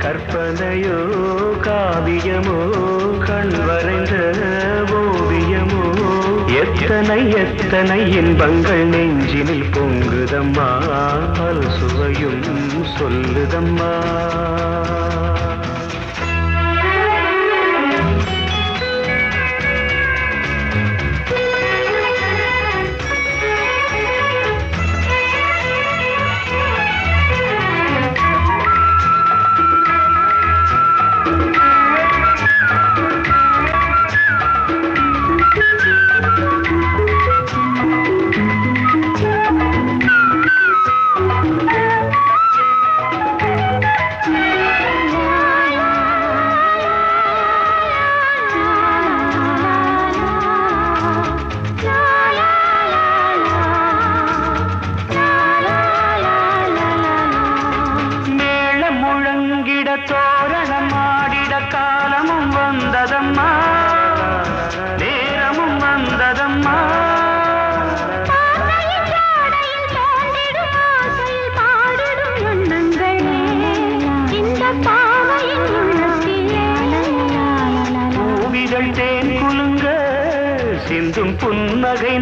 கற்பனையோ காவியமோ கண் வரைந்த ஓவியமோ எத்தனை எத்தனை இன்பங்கள் நெஞ்சினில் பொங்குதம்மா பல் சுவையும் சொல்லுதம்மா தோரணம் ஆடிட காலமும் வந்ததம்மா நேரமும் வந்ததம்மா பூவிதழ் தேன் குலுங்க சிந்தும் புன்னகை